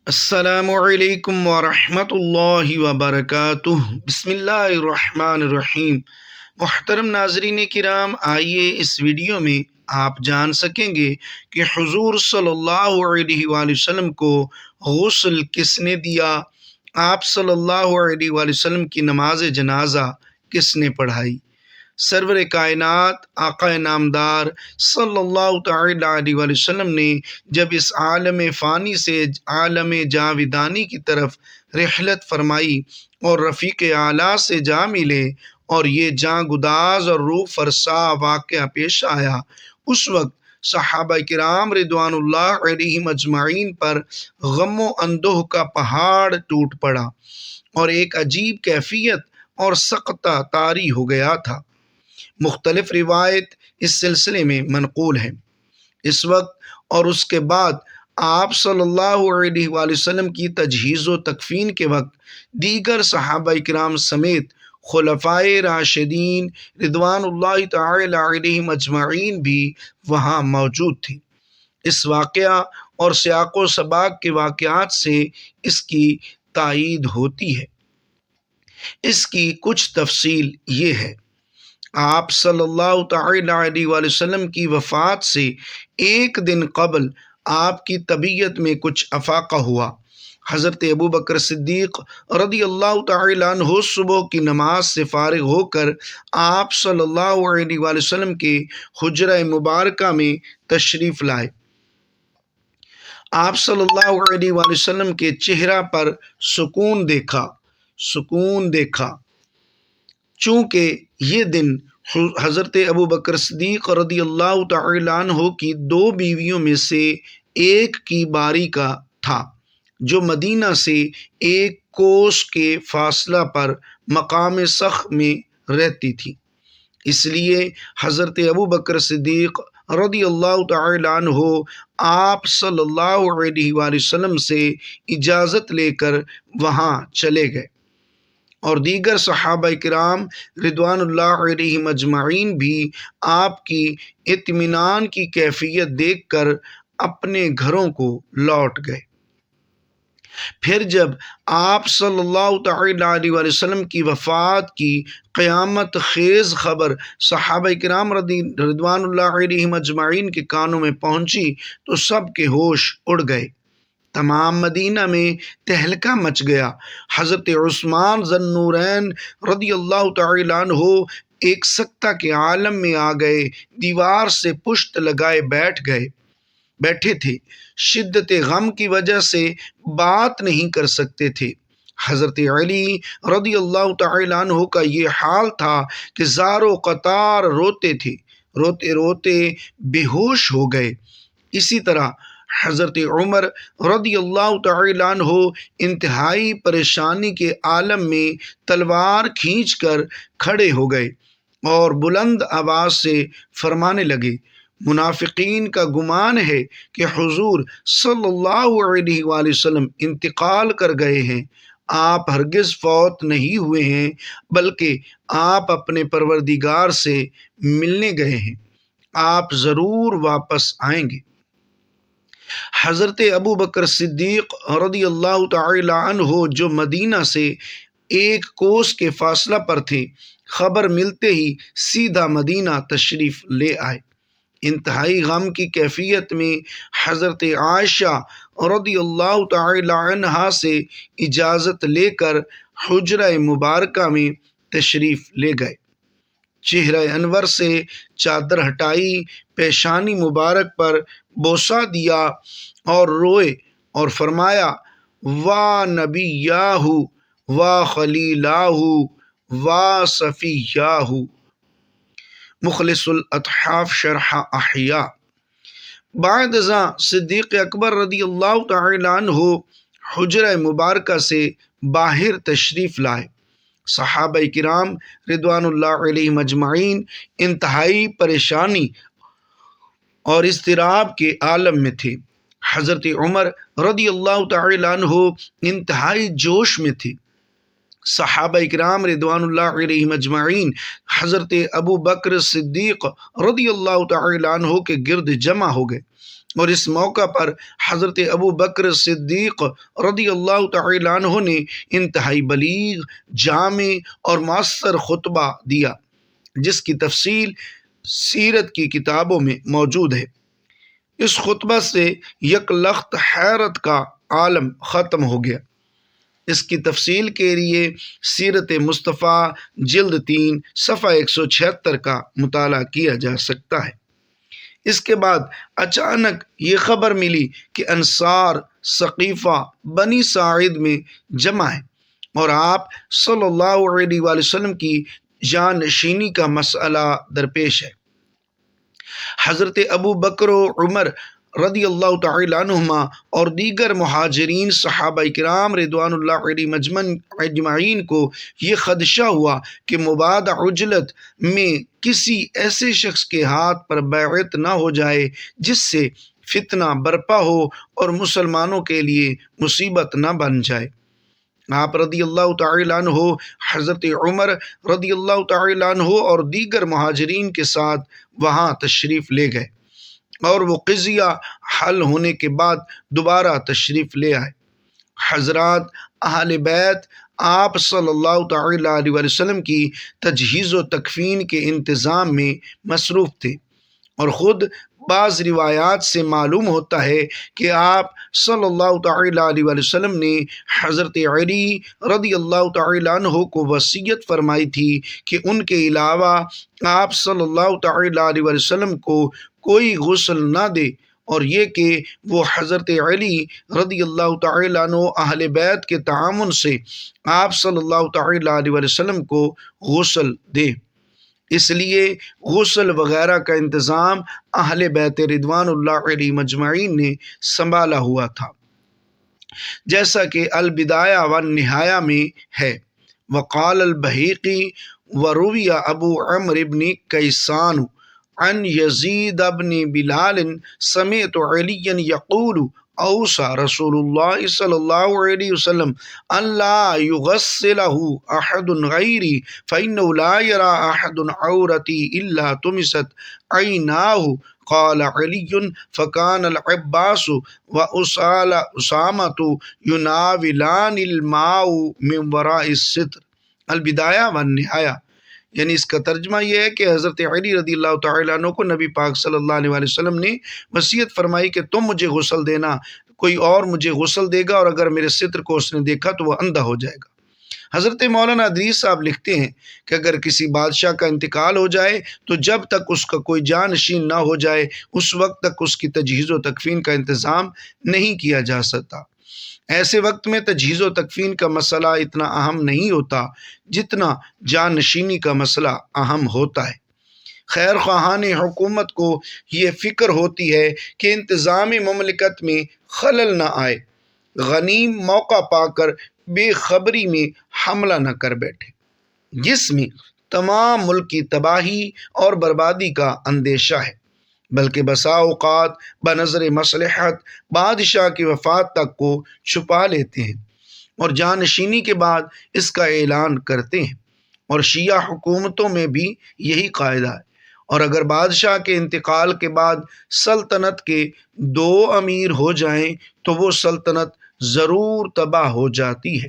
السلام علیکم ورحمۃ اللہ وبرکاتہ۔ بسم اللہ الرحمن الرحیم۔ محترم ناظرین کرام، آئیے اس ویڈیو میں آپ جان سکیں گے کہ حضور صلی اللہ علیہ وآلہ وسلم کو غسل کس نے دیا، آپ صلی اللہ علیہ وآلہ وسلم کی نماز جنازہ کس نے پڑھائی۔ سرور کائنات آقا نامدار صلی اللہ تعالی علیہ وآلہ وسلم نے جب اس عالم فانی سے عالم جاودانی کی طرف رحلت فرمائی اور رفیق اعلیٰ سے جا ملے اور یہ جاں گداز اور روح فرسا واقعہ پیش آیا، اس وقت صحابہ کرام رضوان اللہ علیہم اجمعین پر غم و اندوہ کا پہاڑ ٹوٹ پڑا اور ایک عجیب کیفیت اور سقطہ طاری ہو گیا تھا۔ مختلف روایت اس سلسلے میں منقول ہیں۔ اس وقت اور اس کے بعد آپ صلی اللہ علیہ وآلہ وسلم کی تجہیز و تکفین کے وقت دیگر صحابہ کرام سمیت خلفائے راشدین رضوان اللہ تعالی علیہم اجمعین بھی وہاں موجود تھے۔ اس واقعہ اور سیاق و سباق کے واقعات سے اس کی تائید ہوتی ہے۔ اس کی کچھ تفصیل یہ ہے۔ آپ صلی اللہ تعالی علیہ وآلہ وسلم کی وفات سے ایک دن قبل آپ کی طبیعت میں کچھ افاقہ ہوا۔ حضرت ابوبکر صدیق رضی اللہ تعالی عنہ صبح کی نماز سے فارغ ہو کر آپ صلی اللہ علیہ وآلہ وسلم کے حجرہ مبارکہ میں تشریف لائے۔ آپ صلی اللہ علیہ وآلہ وسلم کے چہرہ پر سکون دیکھا چونکہ یہ دن حضرت ابوبکر صدیق رضی اللہ تعالی عنہ کی دو بیویوں میں سے ایک کی باری کا تھا، جو مدینہ سے ایک کوس کے فاصلہ پر مقام سخ میں رہتی تھی۔ اس لیے حضرت ابوبکر صدیق رضی اللہ تعالی عنہ آپ صلی اللہ علیہ وآلہ وسلم سے اجازت لے کر وہاں چلے گئے اور دیگر صحابہ کرام رضوان اللہ علیہم اجمعین بھی آپ کی اطمینان کی کیفیت دیکھ کر اپنے گھروں کو لوٹ گئے۔ پھر جب آپ صلی اللہ تعالی علیہ وآلہ وسلم کی وفات کی قیامت خیز خبر صحابہ کرام رضوان اللہ علیہم اجمعین کے کانوں میں پہنچی تو سب کے ہوش اڑ گئے۔ تمام مدینہ میں تہلکہ مچ گیا۔ حضرت عثمان ذی النورین رضی اللہ تعالی عنہ ایک سکتہ کے عالم میں آ گئے، دیوار سے پشت لگائے بیٹھے تھے، شدت غم کی وجہ سے بات نہیں کر سکتے تھے۔ حضرت علی رضی اللہ تعالی عنہ کا یہ حال تھا کہ زار و قطار روتے تھے، روتے روتے بے ہوش ہو گئے۔ اسی طرح حضرت عمر رضی اللہ تعالی عنہ انتہائی پریشانی کے عالم میں تلوار کھینچ کر کھڑے ہو گئے اور بلند آواز سے فرمانے لگے، منافقین کا گمان ہے کہ حضور صلی اللہ علیہ وآلہ وسلم انتقال کر گئے ہیں، آپ ہرگز فوت نہیں ہوئے ہیں بلکہ آپ اپنے پروردگار سے ملنے گئے ہیں، آپ ضرور واپس آئیں گے۔ حضرت ابوبکر صدیق رضی اللہ تعالی عنہ جو مدینہ سے ایک کوس کے فاصلہ پر تھے، خبر ملتے ہی سیدھا مدینہ تشریف لے آئے۔ انتہائی غم کی کیفیت میں حضرت عائشہ رضی اللہ تعالی عنہا سے اجازت لے کر حجرہ مبارکہ میں تشریف لے گئے۔ چہرہ انور سے چادر ہٹائی، پیشانی مبارک پر بوسہ دیا اور روئے اور فرمایا، وا نبیاہ وا خلیلاہ وا صفیاہ۔ مخلص الاطحاف شرح احیاء۔ بعد ازاں صدیق اکبر رضی اللہ تعالی عنہ حجرہ مبارکہ سے باہر تشریف لائے۔ صحابہ کرام رضوان اللہ علیہم اجمعین انتہائی پریشانی اور اضطراب کے عالم میں تھے۔ حضرت عمر رضی اللہ تعالی عنہ انتہائی جوش میں تھے۔ صحابہ کرام رضوان اللہ علیہم اجمعین حضرت ابو بکر صدیق رضی اللہ تعالی عنہ کے گرد جمع ہو گئے اور اس موقع پر حضرت ابو بکر صدیق رضی اللہ تعالی عنہ نے انتہائی بلیغ، جامع اور مؤثر خطبہ دیا، جس کی تفصیل سیرت کی کتابوں میں موجود ہے۔ اس خطبہ سے یک لخت حیرت کا عالم ختم ہو گیا۔ اس کی تفصیل کے لیے سیرت مصطفیٰ جلد 3 صفحہ 176 کا مطالعہ کیا جا سکتا ہے۔ اس کے بعد اچانک یہ خبر ملی کہ انصار ثقیفہ بنی ساعد میں جمع ہیں اور آپ صلی اللہ علیہ وآلہ وسلم کی جانشینی کا مسئلہ درپیش ہے۔ حضرت ابو بکر و عمر رضی اللہ تعالی عنہما اور دیگر مہاجرین صحابہ کرام رضوان اللہ علیہم اجمعین کو یہ خدشہ ہوا کہ مباد عجلت میں کسی ایسے شخص کے ہاتھ پر بیعت نہ ہو جائے جس سے فتنہ برپا ہو اور مسلمانوں کے لیے مصیبت نہ بن جائے۔ آپ رضی اللہ تعالی عنہ حضرت عمر رضی اللہ تعالی عنہ اور دیگر مہاجرین کے ساتھ وہاں تشریف لے گئے اور وہ قضیہ حل ہونے کے بعد دوبارہ تشریف لے آئے۔ حضرات اہل بیت آپ صلی اللہ تعالی علیہ وسلم کی تجہیز و تکفین کے انتظام میں مصروف تھے، اور خود بعض روایات سے معلوم ہوتا ہے کہ آپ صلی اللہ تعالی علیہ وسلم نے حضرت علی رضی اللہ تعالی عنہ کو وصیت فرمائی تھی کہ ان کے علاوہ آپ صلی اللہ تعالی علیہ وسلم کو کوئی غسل نہ دے، اور یہ کہ وہ حضرت علی رضی اللہ تعالی عنہ اہل بیت کے تعاون سے آپ صلی اللہ تعالی علیہ وسلم کو غسل دے۔ اس لیے غسل وغیرہ کا انتظام اہل بیت رضوان اللہ علیہم اجمعین نے سنبھالا ہوا تھا، جیسا کہ البدایہ والنہایہ میں ہے۔ وقال البہیقی وروی ابو عمرو بن کیسان عن یزید بن بلال سمعت علیا یقول اوصى رسول اللہ صلی اللہ علیہ وسلم ان لا يغسله احد غیری فإنه لا يرى احد عورتی الا طمست عیناه قال علی فكان العباس وأسامة يناولان الماء من وراء الستر۔ البدایہ والنہایہ، یعنی اس کا ترجمہ یہ ہے کہ حضرت علی رضی اللہ تعالیٰ عنہ کو نبی پاک صلی اللہ علیہ وسلم نے وصیت فرمائی کہ تم مجھے غسل دینا، کوئی اور مجھے غسل دے گا اور اگر میرے ستر کو اس نے دیکھا تو وہ اندھا ہو جائے گا۔ حضرت مولانا ادریس صاحب لکھتے ہیں کہ اگر کسی بادشاہ کا انتقال ہو جائے تو جب تک اس کا کوئی جانشین نہ ہو جائے اس وقت تک اس کی تجہیز و تکفین کا انتظام نہیں کیا جا سکتا۔ ایسے وقت میں تجہیز و تکفین کا مسئلہ اتنا اہم نہیں ہوتا جتنا جانشینی کا مسئلہ اہم ہوتا ہے۔ خیر خواہان حکومت کو یہ فکر ہوتی ہے کہ انتظام مملکت میں خلل نہ آئے، غنیم موقع پا کر بے خبری میں حملہ نہ کر بیٹھے، جس میں تمام ملک کی تباہی اور بربادی کا اندیشہ ہے، بلکہ بسا اوقات بنظر مصلحت بادشاہ کی وفات تک کو چھپا لیتے ہیں اور جانشینی کے بعد اس کا اعلان کرتے ہیں، اور شیعہ حکومتوں میں بھی یہی قاعدہ ہے۔ اور اگر بادشاہ کے انتقال کے بعد سلطنت کے 2 امیر ہو جائیں تو وہ سلطنت ضرور تباہ ہو جاتی ہے۔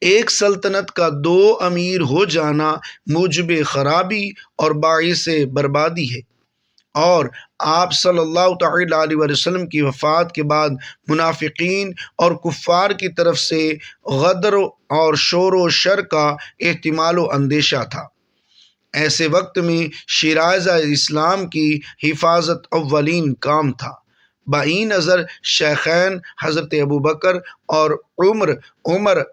ایک سلطنت کا 2 امیر ہو جانا موجب خرابی اور باعث بربادی ہے، اور آپ صلی اللہ تعالی علیہ وسلم کی وفات کے بعد منافقین اور کفار کی طرف سے غدر اور شور و شر کا احتمال و اندیشہ تھا۔ ایسے وقت میں شیرازہ اسلام کی حفاظت اولین کام تھا۔ بائیں نظر شیخین حضرت ابو بکر اور عمر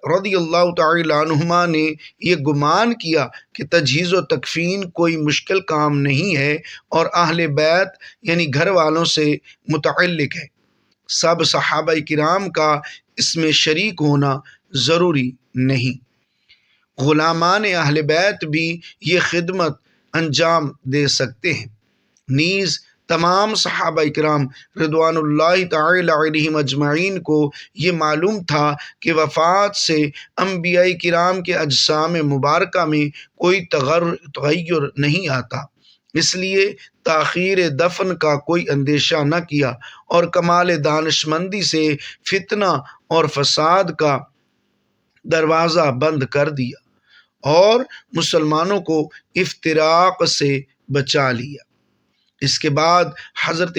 رضی اللہ تعالی عنہما نے یہ گمان کیا کہ تجہیز و تکفین کوئی مشکل کام نہیں ہے اور اہل بیت یعنی گھر والوں سے متعلق ہے، سب صحابہ کرام کا اس میں شریک ہونا ضروری نہیں، غلامان اہل بیت بھی یہ خدمت انجام دے سکتے ہیں۔ نیز تمام صحابہ کرام رضوان اللہ تعالی علیہم اجمعین کو یہ معلوم تھا کہ وفات سے انبیاء کرام کے اجسام مبارکہ میں کوئی تغیر نہیں آتا، اس لیے تاخیر دفن کا کوئی اندیشہ نہ کیا اور کمال دانشمندی سے فتنہ اور فساد کا دروازہ بند کر دیا اور مسلمانوں کو افتراق سے بچا لیا۔ اس کے بعد حضرت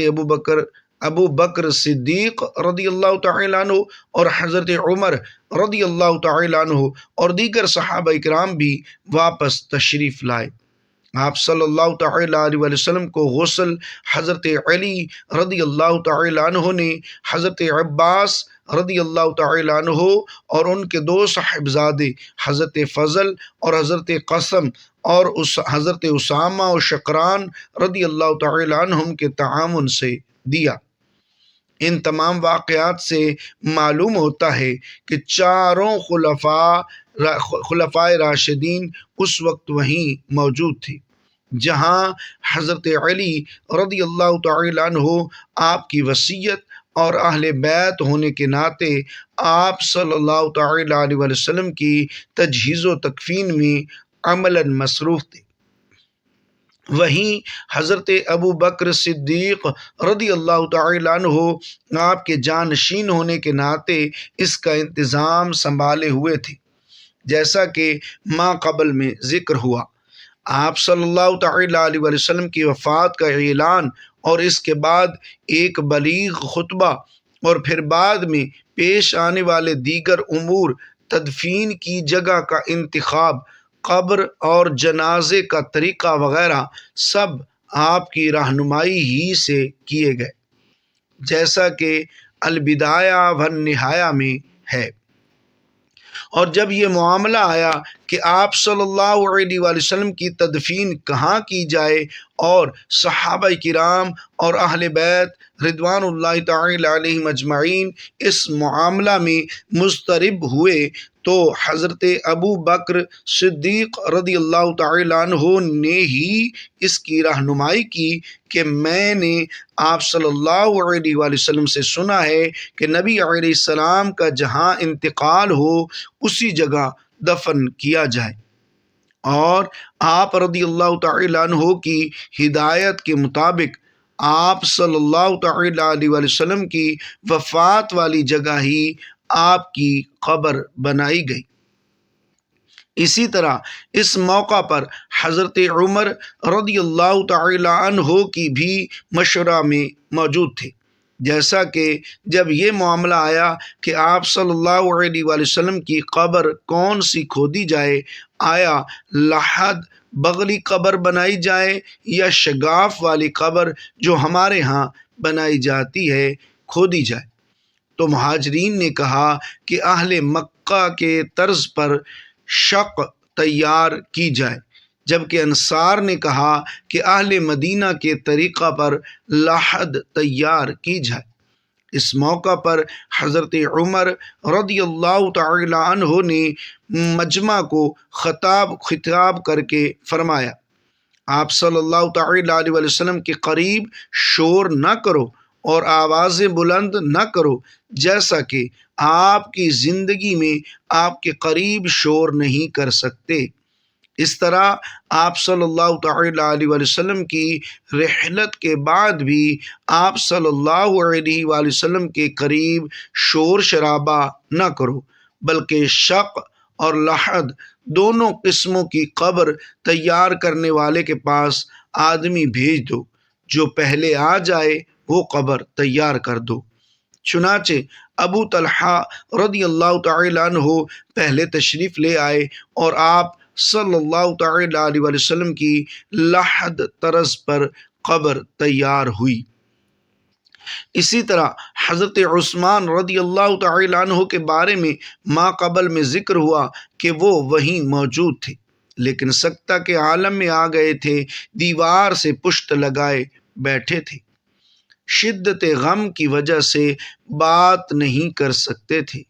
ابو بکر صدیق رضی اللہ تعالیٰ عنہ اور حضرت عمر رضی اللہ تعالیٰ عنہ اور دیگر صحابہ کرام بھی واپس تشریف لائے۔ آپ صلی اللہ تعالیٰ علیہ وسلم کو غسل حضرت علی رضی اللہ تعالیٰ عنہ نے حضرت عباس رضی اللہ تعالیٰ عنہ اور ان کے دو صاحبزادے حضرت فضل اور حضرت قاسم اور حضرت اسامہ و شقران رضی اللہ تعالیٰ عنہم کے تعاون سے دیا۔ ان تمام واقعات سے معلوم ہوتا ہے کہ چاروں خلفائے راشدین اس وقت وہیں موجود تھے جہاں حضرت علی رضی اللہ تعالیٰ عنہ آپ کی وصیت اور اہل بیت ہونے کے ناطے آپ صلی اللہ تعالیٰ علیہ وسلم کی تجہیز و تکفین میں عملاً مصروف تھے۔ وہیں حضرت ابو بکر صدیق رضی اللہ تعالیٰ عنہ آپ کے جانشین ہونے کے ناطے اس کا انتظام سنبھالے ہوئے تھے۔ جیسا کہ ماں قبل میں ذکر ہوا، آپ صلی اللہ تعالیٰ علیہ وسلم کی وفات کا اعلان اور اس کے بعد ایک بلیغ خطبہ اور پھر بعد میں پیش آنے والے دیگر امور، تدفین کی جگہ کا انتخاب، قبر اور جنازے کا طریقہ وغیرہ سب آپ کی رہنمائی ہی سے کیے گئے، جیسا کہ البدایہ والنہایہ میں ہے۔ اور جب یہ معاملہ آیا کہ آپ صلی اللہ علیہ وسلم کی تدفین کہاں کی جائے اور صحابہ کرام اور اہل بیت رضوان اللہ تعالی علیہم اجمعین اس معاملہ میں مضطرب ہوئے، تو حضرت ابو بکر صدیق رضی اللہ تعالیٰ عنہ نے ہی اس کی رہنمائی کی کہ میں نے آپ صلی اللہ علیہ وسلم سے سنا ہے کہ نبی علیہ السلام کا جہاں انتقال ہو اسی جگہ دفن کیا جائے، اور آپ رضی اللہ تعالیٰ عنہ کی ہدایت کے مطابق آپ صلی اللہ تعالیٰ علیہ وسلم کی وفات والی جگہ ہی آپ کی قبر بنائی گئی۔ اسی طرح اس موقع پر حضرت عمر رضی اللہ تعالیٰ عنہ کی بھی مشورہ میں موجود تھے، جیسا کہ جب یہ معاملہ آیا کہ آپ صلی اللہ علیہ وسلم کی قبر کون سی کھودی جائے، آیا لحد بغلی قبر بنائی جائے یا شگاف والی قبر جو ہمارے ہاں بنائی جاتی ہے کھودی جائے، تو مہاجرین نے کہا کہ اہل مکہ کے طرز پر شق تیار کی جائے، جبکہ انصار نے کہا کہ اہل مدینہ کے طریقہ پر لحد تیار کی جائے۔ اس موقع پر حضرت عمر رضی اللہ تعالی عنہ نے مجمع کو خطاب کر کے فرمایا، آپ صلی اللہ تعالی علیہ وسلم کے قریب شور نہ کرو اور آوازیں بلند نہ کرو، جیسا کہ آپ کی زندگی میں آپ کے قریب شور نہیں کر سکتے۔ اس طرح آپ صلی اللہ تعالی علیہ وسلم کی رحلت کے بعد بھی آپ صلی اللہ علیہ وسلم کے قریب شور شرابہ نہ کرو، بلکہ شق اور لحد دونوں قسموں کی قبر تیار کرنے والے کے پاس آدمی بھیج دو، جو پہلے آ جائے وہ قبر تیار کر دو۔ چنانچہ ابو طلحہ رضی اللہ تعالیٰ عنہ پہلے تشریف لے آئے اور آپ صلی اللہ تعالیٰ علیہ وسلم کی لحد طرز پر قبر تیار ہوئی۔ اسی طرح حضرت عثمان رضی اللہ تعالیٰ عنہ کے بارے میں ما قبل میں ذکر ہوا کہ وہ وہیں موجود تھے، لیکن سکتہ کے عالم میں آ گئے تھے، دیوار سے پشت لگائے بیٹھے تھے، شدت غم کی وجہ سے بات نہیں کر سکتے تھے۔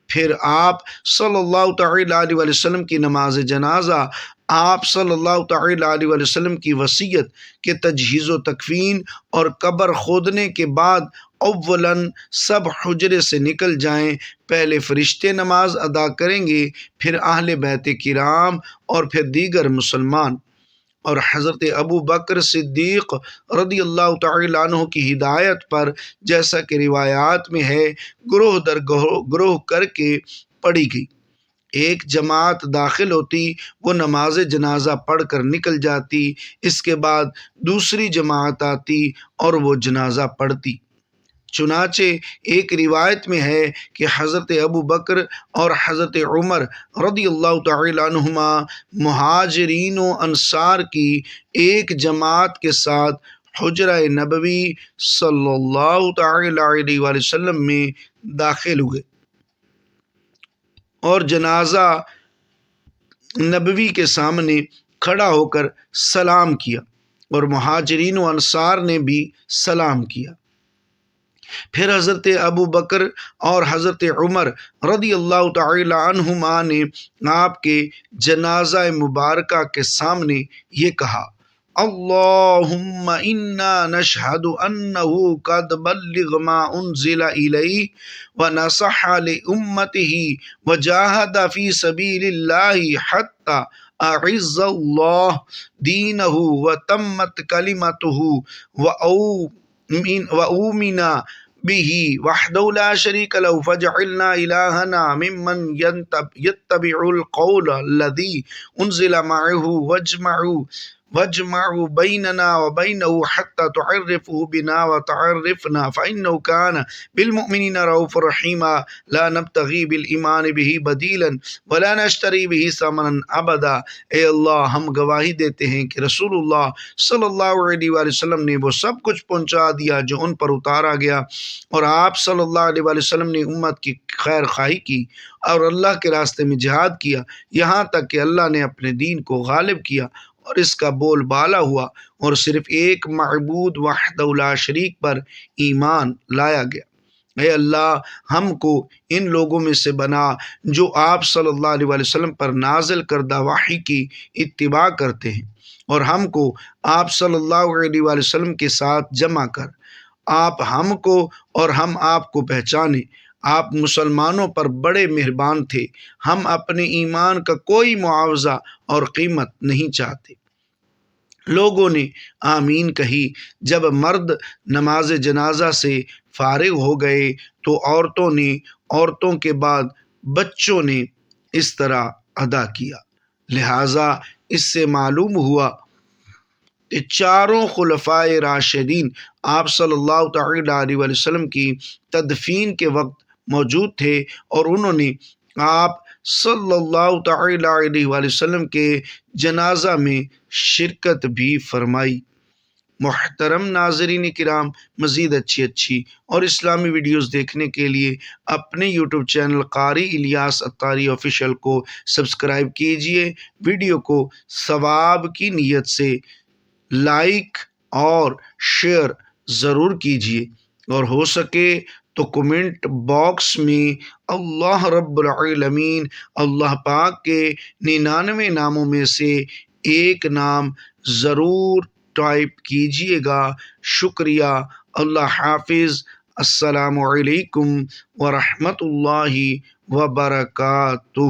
پھر آپ صلی اللہ تعالیٰ علیہ وسلم کی نماز جنازہ، آپ صلی اللہ تعالیٰ علیہ وسلم کی وصیت کے تجہیز و تکفین اور قبر کھودنے کے بعد اولاً سب حجرے سے نکل جائیں، پہلے فرشتے نماز ادا کریں گے، پھر اہل بیت کرام اور پھر دیگر مسلمان۔ اور حضرت ابو بکر صدیق رضی اللہ تعالیٰ عنہ کی ہدایت پر جیسا کہ روایات میں ہے گروہ در گروہ کر کے پڑھی گئی۔ ایک جماعت داخل ہوتی، وہ نماز جنازہ پڑھ کر نکل جاتی، اس کے بعد دوسری جماعت آتی اور وہ جنازہ پڑھتی۔ چنانچہ ایک روایت میں ہے کہ حضرت ابو بکر اور حضرت عمر رضی اللہ تعالیٰ عنہما مہاجرین و انصار کی ایک جماعت کے ساتھ حجرہ نبوی صلی اللہ تعالیٰ علیہ وآلہ وسلم میں داخل ہوئے اور جنازہ نبوی کے سامنے کھڑا ہو کر سلام کیا اور مہاجرین و انصار نے بھی سلام کیا۔ پھر حضرت ابو بکر اور حضرت عمر رضی اللہ تعالی عنہما نے آپ کے جنازہ مبارکہ کے سامنے یہ کہا: اللہم انا نشہد انہ قد بلغ ما انزل الیہ ونصح لامتہ وجاہد فی سبیل اللہ حتی اعز اللہ دینہ وتمت کلمتہ وأؤمنا به وحده لا شريك له فاجعلنا إلهنا ممن يتبع القول الذي أنزل معه واجمع بيننا وبينه حتى تعرفه بنا وتعرفنا فإنه كان بالمؤمنين رؤوف رحيما لا نبتغي بالإيمان به بديلا ولا نشتري به ثمنا أبدا۔ اے اللہ، ہم گواہی دیتے ہیں کہ رسول اللہ صلی اللہ علیہ وآلہ وسلم نے وہ سب کچھ پہنچا دیا جو ان پر اتارا گیا، اور آپ صلی اللہ علیہ وآلہ وسلم نے امت کی خیر خواہی کی اور اللہ کے راستے میں جہاد کیا، یہاں تک کہ اللہ نے اپنے دین کو غالب کیا اور اس کا بول بالا ہوا اور صرف ایک معبود وحدہ لا شریک پر ایمان لایا گیا۔ اے اللہ، ہم کو ان لوگوں میں سے بنا جو آپ صلی اللہ علیہ وآلہ وسلم پر نازل کردہ وحی کی اتباع کرتے ہیں، اور ہم کو آپ صلی اللہ علیہ وآلہ وسلم کے ساتھ جمع کر۔ آپ ہم کو اور ہم آپ کو پہچانیں۔ آپ مسلمانوں پر بڑے مہربان تھے، ہم اپنے ایمان کا کوئی معاوضہ اور قیمت نہیں چاہتے۔ لوگوں نے آمین کہی۔ جب مرد نماز جنازہ سے فارغ ہو گئے تو عورتوں نے، عورتوں کے بعد بچوں نے اس طرح ادا کیا۔ لہٰذا اس سے معلوم ہوا کہ چاروں خلفائے راشدین آپ صلی اللہ تعالی علیہ وآلہ وسلم کی تدفین کے وقت موجود تھے اور انہوں نے آپ صلی اللہ تعالی علیہ وآلہ وسلم کے جنازہ میں شرکت بھی فرمائی۔ محترم ناظرین کرام، مزید اچھی اور اسلامی ویڈیوز دیکھنے کے لیے اپنے یوٹیوب چینل قاری الیاس اتاری آفیشیل کو سبسکرائب کیجئے۔ ویڈیو کو ثواب کی نیت سے لائک اور شیئر ضرور کیجئے، اور ہو سکے تو کمنٹ باکس میں اللہ رب العالمین، اللہ پاک کے 99 ناموں میں سے ایک نام ضرور ٹائپ کیجئے گا۔ شکریہ۔ اللہ حافظ۔ السلام علیکم ورحمۃ اللہ وبرکاتہ۔